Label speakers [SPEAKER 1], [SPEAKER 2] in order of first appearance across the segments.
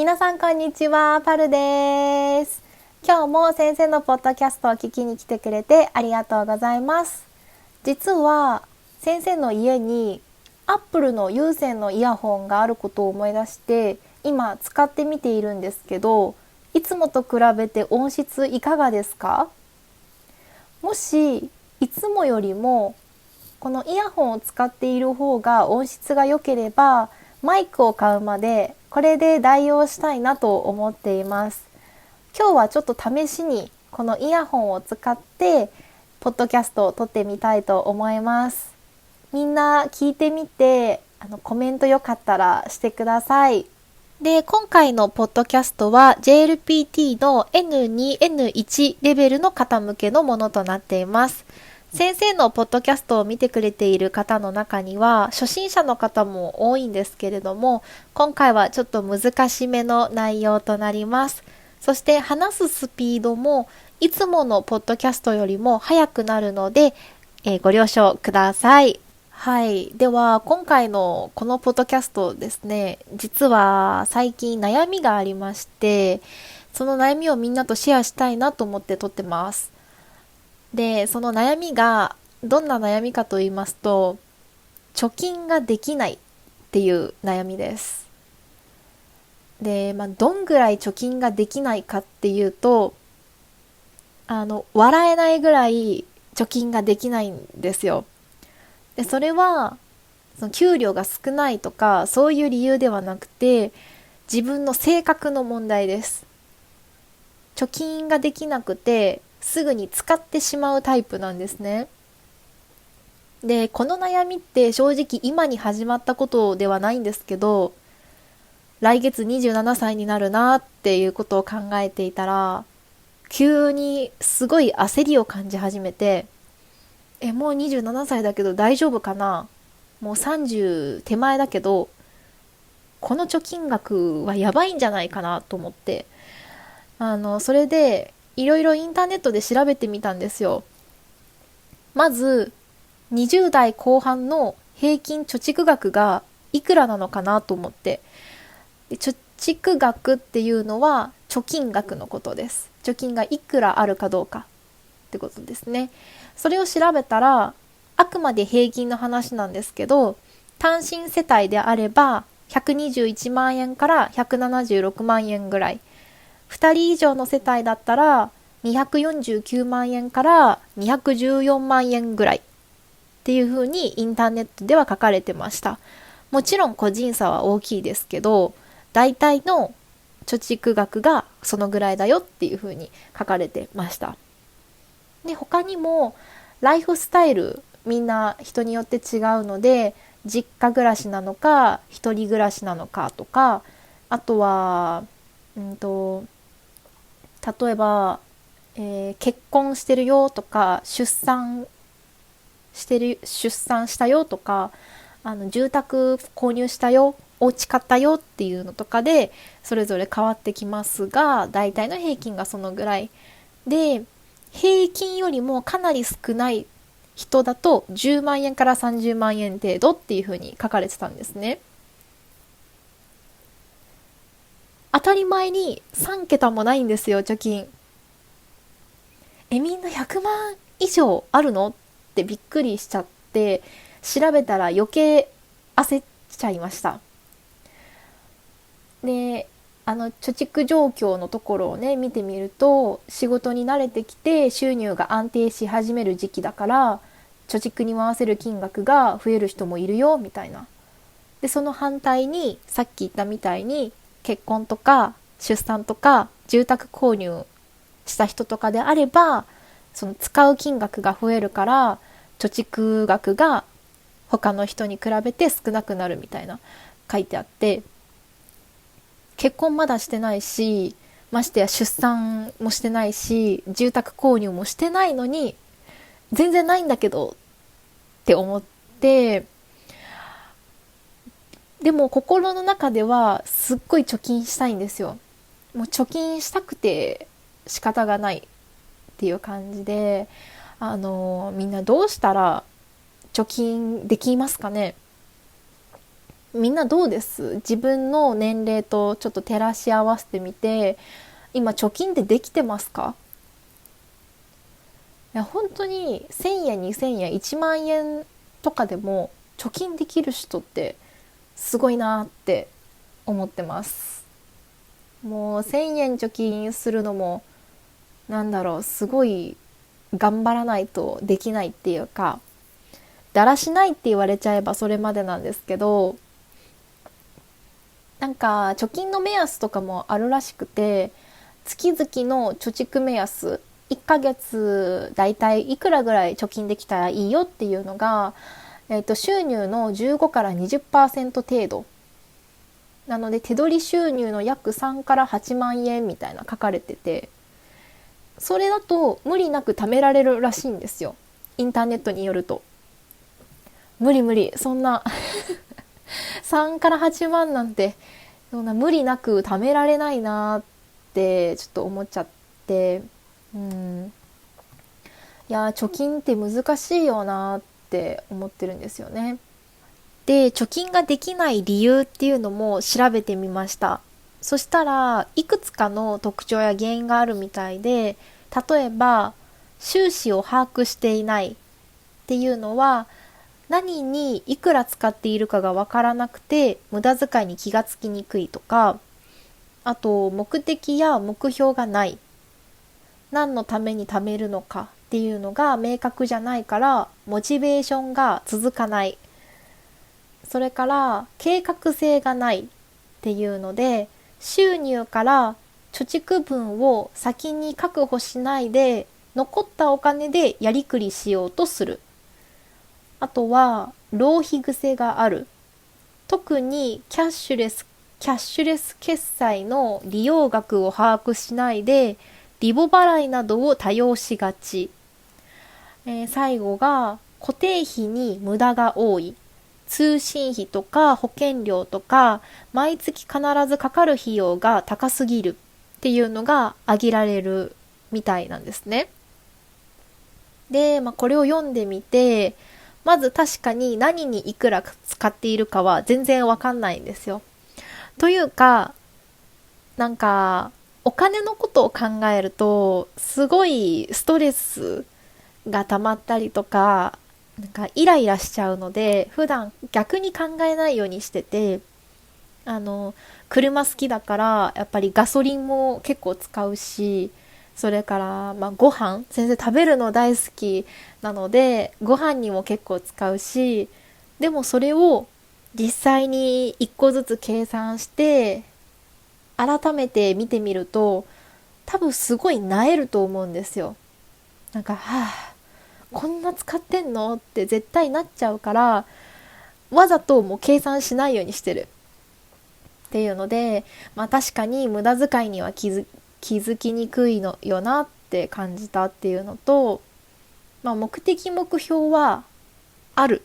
[SPEAKER 1] 皆さんこんにちは、パルです。今日も先生のポッドキャストを聞きに来てくれてありがとうございます。実は先生の家にアップルの有線のイヤホンがあることを思い出して今使ってみているんですけど、いつもと比べて音質いかがですか？もしいつもよりもこのイヤホンを使っている方が音質が良ければマイクを買うまでこれで代用したいなと思っています。今日はちょっと試しにこのイヤホンを使ってポッドキャストを撮ってみたいと思います。みんな聞いてみてコメントよかったらしてください。で、今回のポッドキャストは JLPT の N2N1 レベルの方向けのものとなっています。先生のポッドキャストを見てくれている方の中には初心者の方も多いんですけれども、今回はちょっと難しめの内容となります。そして話すスピードもいつものポッドキャストよりも速くなるので、ご了承ください。はい。では、今回のこのポッドキャストですね、実は最近悩みがありまして、その悩みをみんなとシェアしたいなと思って撮ってます。で、その悩みがどんな悩みかと言いますと、貯金ができないっていう悩みです。で、どんぐらい貯金ができないかっていうと、笑えないぐらい貯金ができないんですよ。で、それは、その給料が少ないとか、そういう理由ではなくて、自分の性格の問題です。貯金ができなくて、すぐに使ってしまうタイプなんですね。で、この悩みって正直今に始まったことではないんですけど、来月27歳になるなっていうことを考えていたら、急にすごい焦りを感じ始めて、もう27歳だけど大丈夫かな、もう30手前だけど、この貯金額はやばいんじゃないかなと思って、それでいろいろインターネットで調べてみたんですよ。まず、20代後半の平均貯蓄額がいくらなのかなと思って、で貯蓄額っていうのは貯金額のことです。貯金がいくらあるかどうかってことですね。それを調べたら、あくまで平均の話なんですけど、単身世帯であれば121万円から176万円ぐらい、2人以上の世帯だったら249万円から214万円ぐらいっていう風にインターネットでは書かれてました。もちろん個人差は大きいですけど、大体の貯蓄額がそのぐらいだよっていう風に書かれてました。で、他にもライフスタイルみんな人によって違うので、実家暮らしなのか一人暮らしなのかとか、あとは例えば、結婚してるよとか出産したよとか、住宅購入したよ、お家買ったよっていうのとかでそれぞれ変わってきますが、大体の平均がそのぐらいで、平均よりもかなり少ない人だと10万円から30万円程度っていう風に書かれてたんですね。当たり前に3桁もないんですよ、貯金。みんな100万以上あるのってびっくりしちゃって、調べたら余計焦っちゃいました。で、貯蓄状況のところをね、見てみると、仕事に慣れてきて収入が安定し始める時期だから、貯蓄に回せる金額が増える人もいるよ、みたいな。で、その反対に、さっき言ったみたいに、結婚とか出産とか住宅購入した人とかであれば、その使う金額が増えるから貯蓄額が他の人に比べて少なくなるみたいな書いてあって、結婚まだしてないし、ましてや出産もしてないし、住宅購入もしてないのに全然ないんだけどって思って、でも心の中ではすっごい貯金したいんですよ。もう貯金したくて仕方がないっていう感じで、みんなどうしたら貯金できますかね？みんなどうです？自分の年齢とちょっと照らし合わせてみて、今貯金ってできてますか？いや本当に1000円2000円1万円とかでも貯金できる人ってすごいなって思ってます。もう1000円貯金するのもすごい頑張らないとできないっていうか、だらしないって言われちゃえばそれまでなんですけど、貯金の目安とかもあるらしくて、月々の貯蓄目安、1ヶ月だいたいいくらぐらい貯金できたらいいよっていうのが、収入の15から20%程度なので、手取り収入の約3から8万円みたいな書かれてて、それだと無理なく貯められるらしいんですよ。インターネットによると。無理無理、そんな3から8万なんてそんな無理なく貯められないなってちょっと思っちゃって、いや貯金って難しいよなって思ってるんですよね。で、貯金ができない理由っていうのも調べてみました。そしたらいくつかの特徴や原因があるみたいで、例えば収支を把握していないっていうのは、何にいくら使っているかがわからなくて無駄遣いに気がつきにくいとか、あと目的や目標がない、何のために貯めるのかっていうのが明確じゃないからモチベーションが続かない、それから計画性がないっていうので、収入から貯蓄分を先に確保しないで残ったお金でやりくりしようとする。あとは浪費癖がある。特にキャッシュレス決済の利用額を把握しないでリボ払いなどを多用しがち。最後が固定費に無駄が多い。通信費とか保険料とか毎月必ずかかる費用が高すぎるっていうのが挙げられるみたいなんですね。で、これを読んでみて、まず確かに何にいくら使っているかは全然わかんないんですよ。というか、お金のことを考えると、すごいストレスが溜まったりとか、イライラしちゃうので、普段逆に考えないようにしてて、車好きだから、やっぱりガソリンも結構使うし、それから、ご飯、先生食べるの大好きなので、ご飯にも結構使うし、でもそれを実際に一個ずつ計算して、改めて見てみると、多分すごい萎えると思うんですよ。こんな使ってんのって絶対なっちゃうから、わざともう計算しないようにしてるっていうので、確かに無駄遣いには気づきにくいのよなって感じたっていうのと、目的目標はある。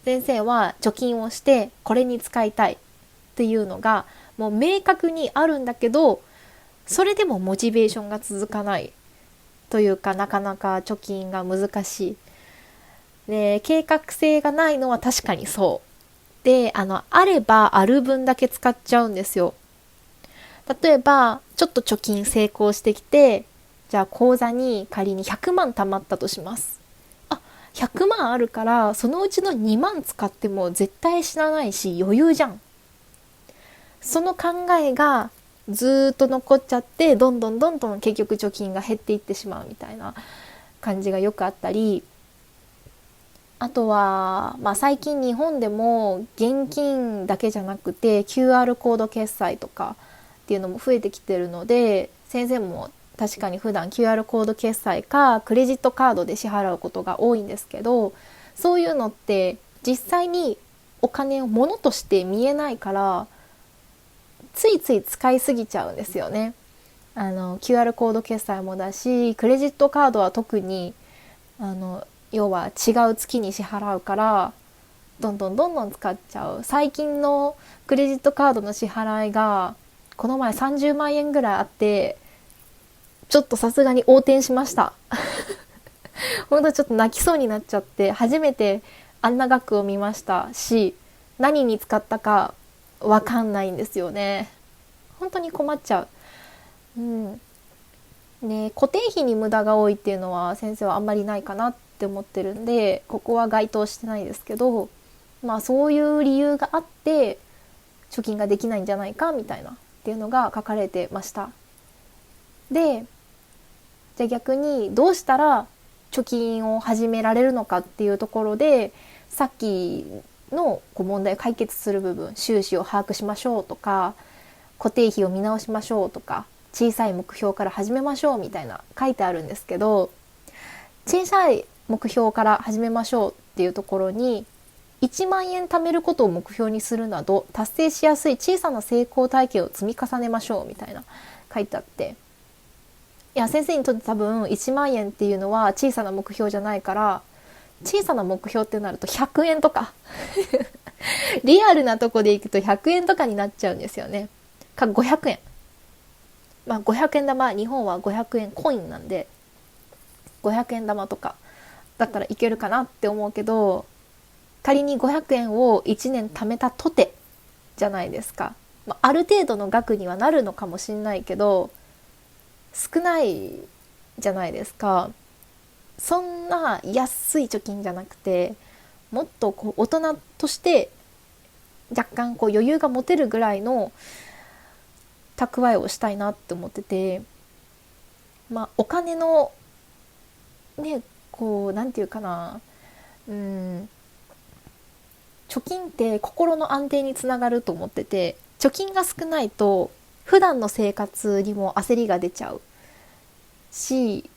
[SPEAKER 1] 先生は貯金をしてこれに使いたいっていうのがもう明確にあるんだけど、それでもモチベーションが続かないというか、なかなか貯金が難しい。で、計画性がないのは確かにそう。で、あればある分だけ使っちゃうんですよ。例えば、ちょっと貯金成功してきて、じゃあ口座に仮に100万貯まったとします。100万あるから、そのうちの2万使っても絶対死なないし余裕じゃん。その考えがずっと残っちゃって、どんどんどんどん結局貯金が減っていってしまうみたいな感じがよくあったり、あとは、最近日本でも現金だけじゃなくて QR コード決済とかっていうのも増えてきてるので、先生も確かに普段 QR コード決済かクレジットカードで支払うことが多いんですけど、そういうのって実際にお金を物として見えないから、ついつい使いすぎちゃうんですよね。QR コード決済もだし、クレジットカードは特に要は違う月に支払うから、どんどんどんどん使っちゃう。最近のクレジットカードの支払いがこの前30万円ぐらいあって、ちょっとさすがに横転しました。ほんとちょっと泣きそうになっちゃって、初めてあんな額を見ましたし、何に使ったかわかんないんですよね。本当に困っちゃう。うん。ね、固定費に無駄が多いっていうのは先生はあんまりないかなって思ってるんで、ここは該当してないですけど、まあそういう理由があって貯金ができないんじゃないかみたいなっていうのが書かれてました。で、じゃあ逆にどうしたら貯金を始められるのかっていうところで、さっきの問題を解決する部分、収支を把握しましょうとか、固定費を見直しましょうとか、小さい目標から始めましょうみたいな書いてあるんですけど、小さい目標から始めましょうっていうところに、1万円貯めることを目標にするなど達成しやすい小さな成功体験を積み重ねましょうみたいな書いてあって、いや先生にとって多分1万円っていうのは小さな目標じゃないから、小さな目標ってなると100円とかリアルなとこでいくと100円とかになっちゃうんですよね。か500円、まあ500円玉、日本は500円コインなんで500円玉とかだったらいけるかなって思うけど、仮に500円を1年貯めたとてじゃないですか。まあ、ある程度の額にはなるのかもしれないけど少ないじゃないですか。そんな安い貯金じゃなくて、もっと大人として若干余裕が持てるぐらいの蓄えをしたいなって思ってて、まあお金のね、なんていうかな、貯金って心の安定につながると思ってて、貯金が少ないと普段の生活にも焦りが出ちゃうし、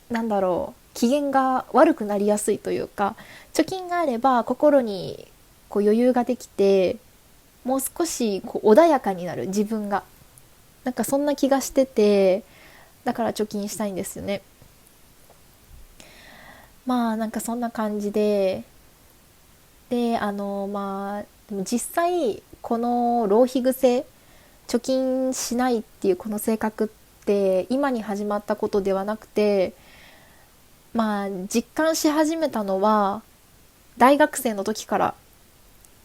[SPEAKER 1] なんだろう、機嫌が悪くなりやすいというか、貯金があれば心に余裕ができて、もう少し穏やかになる自分が、なんかそんな気がしてて、だから貯金したいんですよね。まあなんかそんな感じで、まあでも実際この浪費癖、貯金しないっていうこの性格って今に始まったことではなくて、まあ実感し始めたのは大学生の時から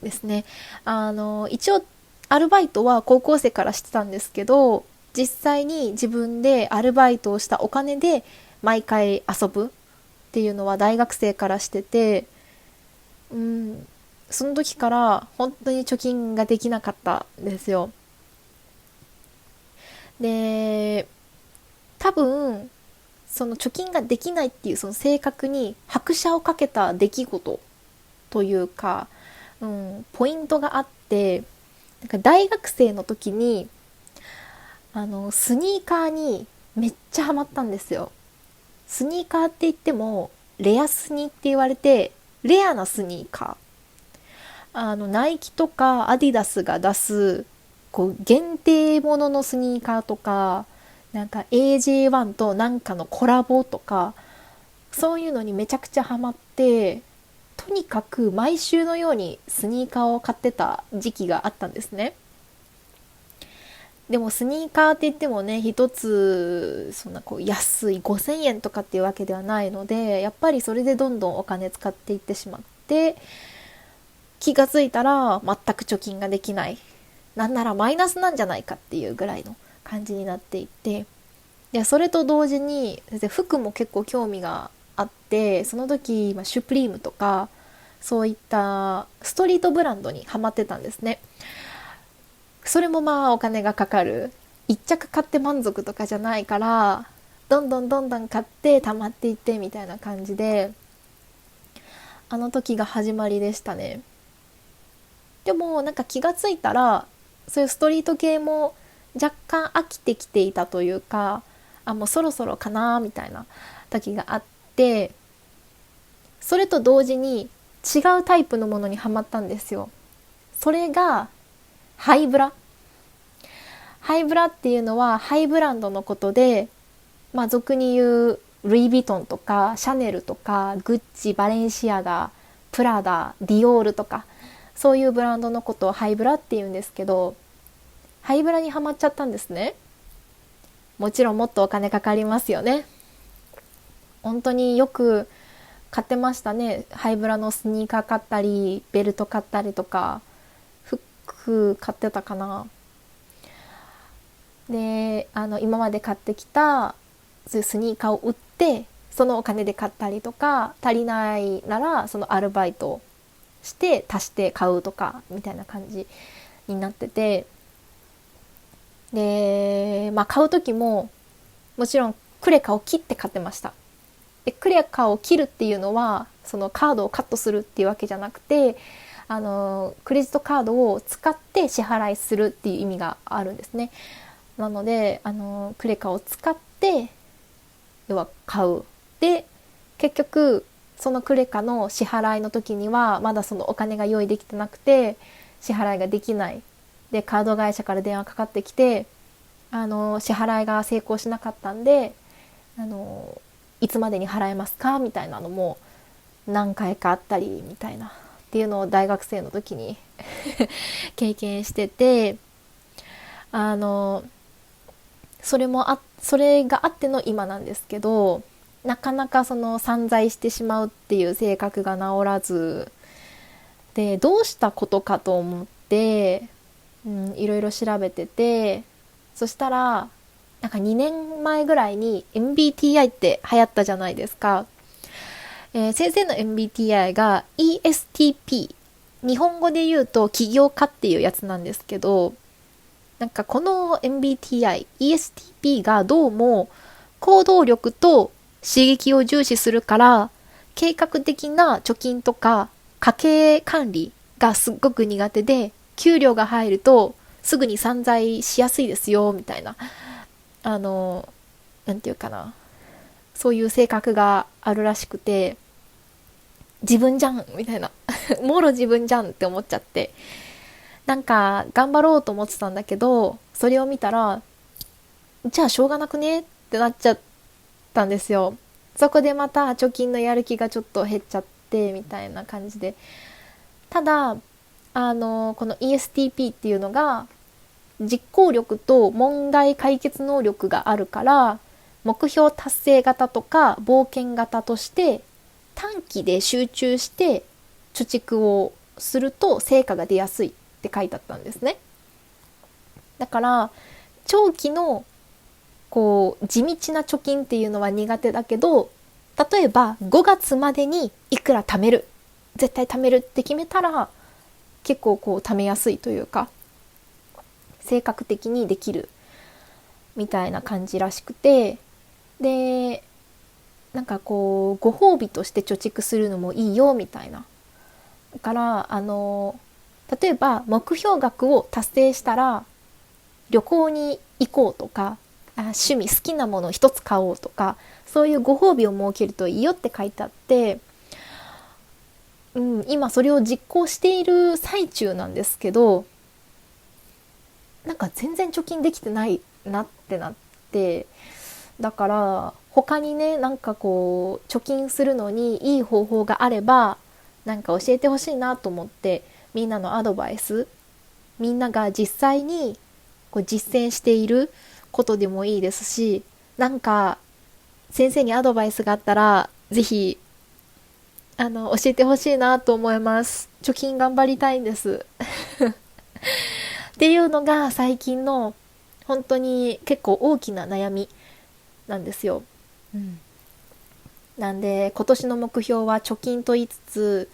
[SPEAKER 1] ですね。一応アルバイトは高校生からしてたんですけど、実際に自分でアルバイトをしたお金で毎回遊ぶっていうのは大学生からしてて、うん、その時から本当に貯金ができなかったんですよ。で、多分その貯金ができないっていうその性格に拍車をかけた出来事というか、ポイントがあって、なんか大学生の時にスニーカーにめっちゃハマったんですよ。スニーカーって言ってもレアスニって言われて、レアなスニーカー、ナイキとかアディダスが出す限定もののスニーカーとか、なんか AJ1 となんかのコラボとか、そういうのにめちゃくちゃハマって、とにかく毎週のようにスニーカーを買ってた時期があったんですね。でもスニーカーって言ってもね、一つそんな安い5000円とかっていうわけではないので、やっぱりそれでどんどんお金使っていってしまって、気がついたら全く貯金ができない、なんならマイナスなんじゃないかっていうぐらいの感じになっていって、でそれと同時に服も結構興味があって、その時、シュプリームとかそういったストリートブランドにハマってたんですね。それもまあお金がかかる、一着買って満足とかじゃないから、どんどんどんどん買って溜まっていってみたいな感じで、あの時が始まりでしたね。でもなんか気がついたら、そういうストリート系も若干飽きてきていたというか、もうそろそろかなみたいな時があって、それと同時に違うタイプのものにハマったんですよ。それがハイブラ。ハイブラっていうのはハイブランドのことで、まあ俗に言うルイ・ヴィトンとかシャネルとかグッチ、バレンシアガ、プラダ、ディオールとか、そういうブランドのことをハイブラって言うんですけど、ハイブラにハマっちゃったんですね。もちろんもっとお金かかりますよね。本当によく買ってましたね。ハイブラのスニーカー買ったりベルト買ったりとか、く買ってたかな。で今まで買ってきたそういうスニーカーを売ってそのお金で買ったりとか、足りないならそのアルバイトして足して買うとかみたいな感じになってて、で買う時ももちろんクレカを切って買ってました。でクレカを切るっていうのはそのカードをカットするっていうわけじゃなくて、クレジットカードを使って支払いするっていう意味があるんですね。なのでクレカを使って要は買う。で結局そのクレカの支払いの時にはまだそのお金が用意できてなくて支払いができない。でカード会社から電話かかってきて支払いが成功しなかったんでいつまでに払えますかみたいなのも何回かあったりみたいなっていうのを大学生の時に経験してて、それがあっての今なんですけど、なかなかその散財してしまうっていう性格が治らずで、どうしたことかと思っていろいろ調べてて、そしたらなんか2年前ぐらいに MBTI って流行ったじゃないですか。先生の MBTI が ESTP、 日本語で言うと起業家っていうやつなんですけど、なんかこの MBTI、ESTP がどうも行動力と刺激を重視するから計画的な貯金とか家計管理がすっごく苦手で、給料が入るとすぐに散財しやすいですよみたいな、なんていうかな、そういう性格があるらしくて、自分じゃんみたいなもろ自分じゃんって思っちゃって、なんか頑張ろうと思ってたんだけど、それを見たらじゃあしょうがなくねってなっちゃったんですよ。そこでまた貯金のやる気がちょっと減っちゃってみたいな感じで、ただこの ESTP っていうのが実行力と問題解決能力があるから、目標達成型とか冒険型として短期で集中して貯蓄をすると成果が出やすいって書いてあったんですね。だから長期のこう地道な貯金っていうのは苦手だけど、例えば5月までにいくら貯める、絶対貯めるって決めたら結構こう貯めやすいというか性格的にできるみたいな感じらしくて、でなんかこうご褒美として貯蓄するのもいいよみたいな。だから例えば目標額を達成したら旅行に行こうとか、趣味好きなものを一つ買おうとか、そういうご褒美を設けるといいよって書いてあって、今それを実行している最中なんですけど、なんか全然貯金できてないなってなって、だから他にね、なんかこう貯金するのにいい方法があればなんか教えてほしいなと思って、みんなのアドバイス、みんなが実際にこう実践していることでもいいですし、なんか先生にアドバイスがあったらぜひ教えてほしいなと思います。貯金頑張りたいんですっていうのが最近の本当に結構大きな悩みなんですよ。なんで今年の目標は貯金と言いつつ、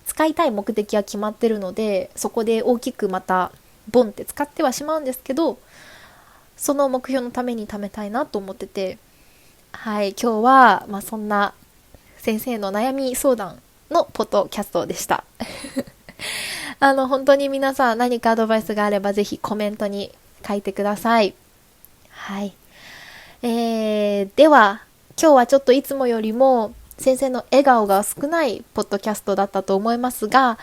[SPEAKER 1] 使いたい目的は決まってるので、そこで大きくまたボンって使ってはしまうんですけど、その目標のために貯めたいなと思ってて、はい、今日はそんな先生の悩み相談のポッドキャストでした本当に皆さん何かアドバイスがあればぜひコメントに書いてください。はい、では今日はちょっといつもよりも先生の笑顔が少ないポッドキャストだったと思いますが、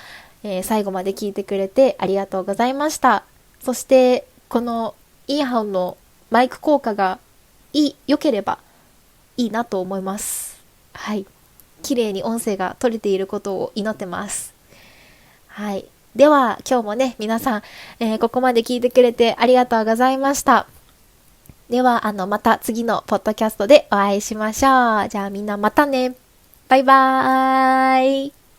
[SPEAKER 1] 最後まで聞いてくれてありがとうございました。そしてこのイヤホンのマイク効果が良ければいいなと思います。はい、綺麗に音声が取れていることを祈ってます。はい、では今日もね皆さん、ここまで聞いてくれてありがとうございました。ではまた次のポッドキャストでお会いしましょう。じゃあみんなまたね。バイバーイ。